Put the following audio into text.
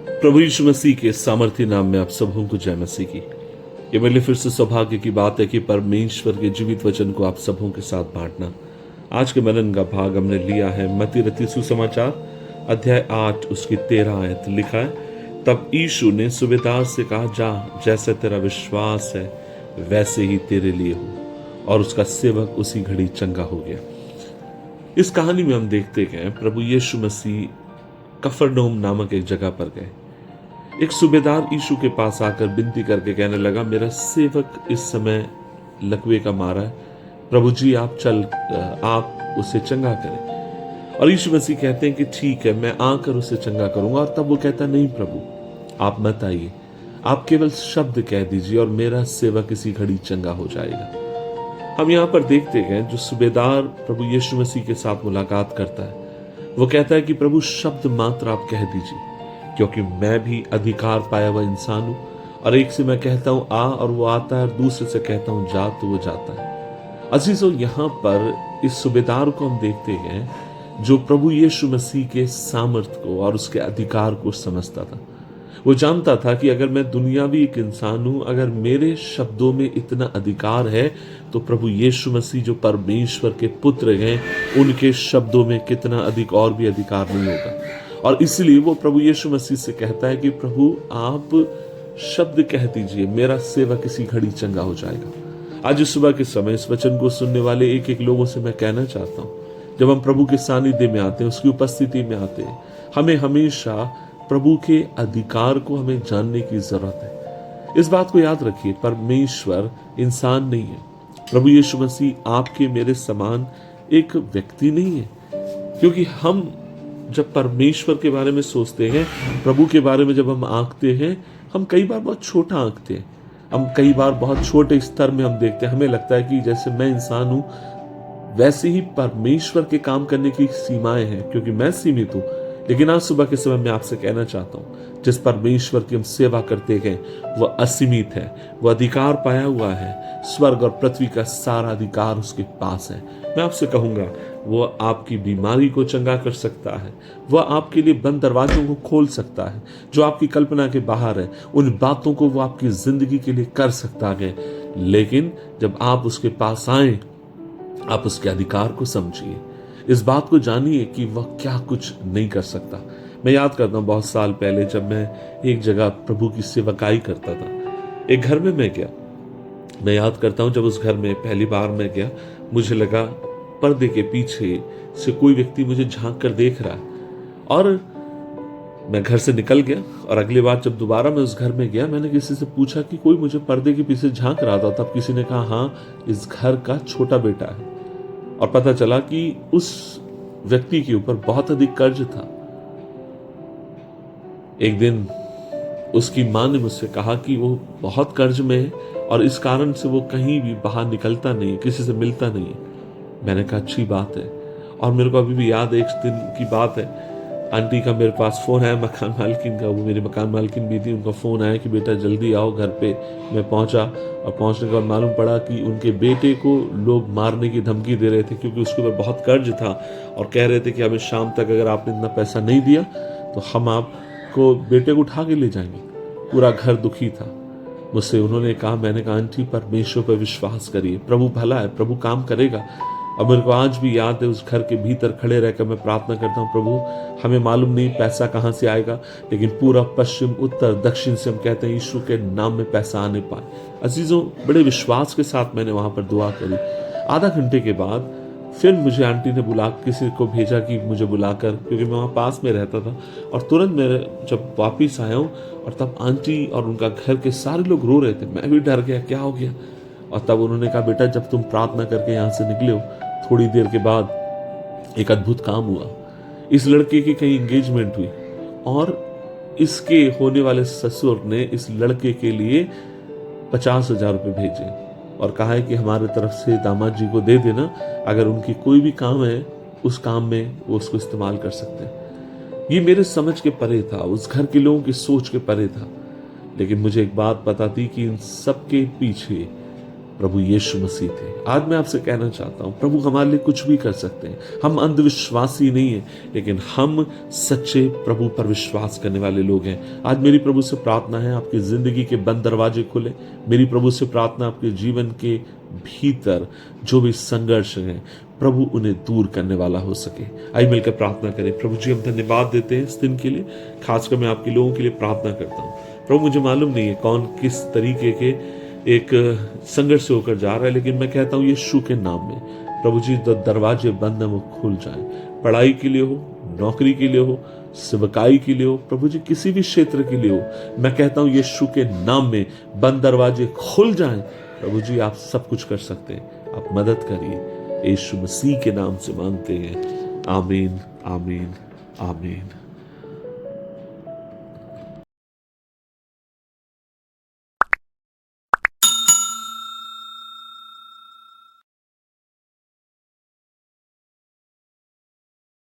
प्रभु यीशु मसीह के सामर्थ्य नाम में आप सबों को जय मसीह की। ये मेरे लिए फिर से सौभाग्य की बात है कि परमेश्वर के जीवित वचन को आप सबों के साथ बांटना। आज के मनन का भाग हमने लिया है मत्ती रचित सुसमाचार अध्याय 8 उसकी 13 आयत। लिखा है, तब यीशु ने सूबेदार से कहा, जा, जैसे तेरा विश्वास है वैसे ही तेरे लिए हो। और उसका सेवक उसी घड़ी चंगा हो गया। इस कहानी में हम देखते हैं प्रभु यीशु मसीह कफरनहूम नामक एक जगह पर गए। एक सूबेदार यीशु के पास आकर विनती करके कहने लगा, मेरा सेवक इस समय लकवे का मारा है, प्रभु जी आप उसे चंगा करें। और यीशु मसीह कहते हैं कि ठीक है, मैं आकर उसे चंगा करूंगा। और तब वो कहता, नहीं प्रभु, आप मत आइए, आप केवल शब्द कह दीजिए और मेरा सेवक इसी घड़ी चंगा हो जाएगा। हम यहाँ पर देखते हैं जो सूबेदार प्रभु यीशु मसीह के साथ मुलाकात करता है, वो कहता है कि प्रभु शब्द मात्र आप कह दीजिए, क्योंकि मैं भी अधिकार पाया हुआ इंसान हूं। और एक से मैं कहता हूं आ और वो आता है, और दूसरे से कहता हूं जा तो वो जाता है। अजीजों, यहाँ पर इस सूबेदार को हम देखते हैं जो प्रभु यीशु मसीह के सामर्थ को और उसके अधिकार को समझता था। वो जानता था कि अगर मैं दुनियावी एक इंसान हूं, अगर मेरे शब्दों में इतना अधिकार है तो प्रभु यीशु मसीह जो परमेश्वर के पुत्र हैं, उनके शब्दों में कितना अधिक और भी अधिकार नहीं होगा। और इसलिए वो प्रभु यीशु मसीह से कहता है कि प्रभु आप शब्द कह दीजिए, मेरा सेवक इसी घड़ी चंगा हो जाएगा। आज सुबह के समय इस वचन को सुनने वाले एक एक लोगों से मैं कहना चाहता हूं, जब हम प्रभु के सानिध्य में आते हैं, उसकी उपस्थिति में आते हैं, हमें हमेशा प्रभु के अधिकार को हमें जानने की जरूरत है। इस बात को याद रखिए, परमेश्वर इंसान नहीं है। प्रभु यीशु मसीह आपके मेरे समान एक व्यक्ति नहीं है। क्योंकि हम जब परमेश्वर के बारे में सोचते हैं, प्रभु के बारे में जब हम आंकते हैं, हम कई बार बहुत छोटा आंकते हैं। हम कई बार बहुत छोटे स्तर में हम देखते हैं। हमें लगता है कि जैसे मैं इंसान हूं, वैसे ही परमेश्वर के काम करने की सीमाएं हैं, क्योंकि मैं सीमित हूं। लेकिन आज सुबह के समय मैं आपसे कहना चाहता हूं, जिस परमेश्वर की हम सेवा करते हैं वह असीमित है, वह अधिकार पाया हुआ है। स्वर्ग और पृथ्वी का सारा अधिकार उसके पास है। मैं आपसे कहूंगा, वह आपकी बीमारी को चंगा कर सकता है, वह आपके लिए बंद दरवाजों को खोल सकता है, जो आपकी कल्पना के बाहर है। उन बातों को वो आपकी जिंदगी के लिए कर सकता है। लेकिन जब आप उसके पास आए, आप उसके अधिकार को समझिए, इस बात को जानिए कि वह क्या कुछ नहीं कर सकता। मैं याद करता हूँ बहुत साल पहले जब मैं एक जगह प्रभु की सेवकाई करता था, एक घर में मैं गया। मैं याद करता हूँ जब उस घर में पहली बार मैं गया, मुझे लगा पर्दे के पीछे से कोई व्यक्ति मुझे झांक कर देख रहा है। और मैं घर से निकल गया, और अगली बार जब दोबारा मैं उस घर में गया, मैंने किसी से पूछा कि कोई मुझे पर्दे के पीछे झांक रहा था। तब किसी ने कहा, हाँ, इस घर का छोटा बेटा है। और पता चला कि उस व्यक्ति के ऊपर बहुत अधिक कर्ज था। एक दिन उसकी मां ने मुझसे कहा कि वो बहुत कर्ज में है और इस कारण से वो कहीं भी बाहर निकलता नहीं है, किसी से मिलता नहीं है। मैंने कहा, अच्छी बात है। और मेरे को अभी भी याद है, एक दिन की बात है, आंटी का मेरे पास फोन आया, मकान मालकिन का, वो मेरी मकान मालकिन भी थी, उनका फोन आया कि बेटा जल्दी आओ घर पे। मैं पहुंचा, और पहुंचने के बाद मालूम पड़ा कि उनके बेटे को लोग मारने की धमकी दे रहे थे, क्योंकि उसके ऊपर बहुत कर्ज था। और कह रहे थे कि हमें शाम तक अगर आपने इतना पैसा नहीं दिया तो हम आपको बेटे को उठा के ले जाएंगे। पूरा घर दुखी था। मुझसे उन्होंने कहा, मैंने कहा, आंटी परमेश्वर पर विश्वास करिए, प्रभु भला है, प्रभु काम करेगा। और मेरे को आज भी याद है, उस घर के भीतर खड़े रहकर मैं प्रार्थना करता हूँ, प्रभु हमें मालूम नहीं पैसा कहाँ से आएगा, लेकिन पूरा पश्चिम उत्तर दक्षिण से हम कहते हैं यीशु के नाम में पैसा आने पाए। अजीजों, बड़े विश्वास के साथ मैंने वहां पर दुआ करी। आधा घंटे के बाद फिर मुझे आंटी ने किसी को भेजा कि मुझे बुलाकर, क्योंकि मैं वहाँ पास में रहता था। और तुरंत मेरे जब वापिस आया हूँ, और तब आंटी और उनका घर के सारे लोग रो रहे थे। मैं भी डर गया, क्या हो गया। और तब उन्होंने कहा, बेटा जब तुम प्रार्थना करके यहाँ से निकले हो, थोड़ी देर के बाद एक अद्भुत काम हुआ। इस लड़के की कहीं एंगेजमेंट हुई, और इसके होने वाले ससुर ने इस लड़के के लिए 50,000 रुपये भेजे और कहा है कि हमारे तरफ से दामाद जी को दे देना, अगर उनकी कोई भी काम है उस काम में वो उसको इस्तेमाल कर सकते हैं। ये मेरे समझ के परे था, उस घर के लोगों की सोच के परे था। लेकिन मुझे एक बात पता थी कि इन सब के पीछे प्रभु यीशु मसीह थे। आज मैं आपसे कहना चाहता हूं, प्रभु हमारे लिए कुछ भी कर सकते हैं। हम अंधविश्वासी नहीं हैं, लेकिन हम सच्चे प्रभु पर विश्वास करने वाले लोग हैं। आज मेरी प्रभु से प्रार्थना है, आपकी जिंदगी के बंद दरवाजे खुले। मेरी प्रभु से प्रार्थना, आपके जीवन के भीतर जो भी संघर्ष है, प्रभु उन्हें दूर करने वाला हो सके। आइए मिलकर प्रार्थना करें। प्रभु जी, हम धन्यवाद देते हैं इस दिन के लिए। खासकर मैं आपके लोगों के लिए प्रार्थना करता हूँ। प्रभु, मुझे मालूम नहीं है कौन किस तरीके के एक संघर्ष से होकर जा रहा है, लेकिन मैं कहता हूँ यीशु के नाम में प्रभु जी, दरवाजे बंद हैं वो खुल जाएं। पढ़ाई के लिए हो, नौकरी के लिए हो, सेवकाई के लिए हो, प्रभु जी किसी भी क्षेत्र के लिए हो, मैं कहता हूँ यीशु के नाम में बंद दरवाजे खुल जाएं। प्रभु जी, आप सब कुछ कर सकते हैं, आप मदद करिए। यीशु मसीह के नाम से मांगते हैं, आमीन, आमीन, आमीन।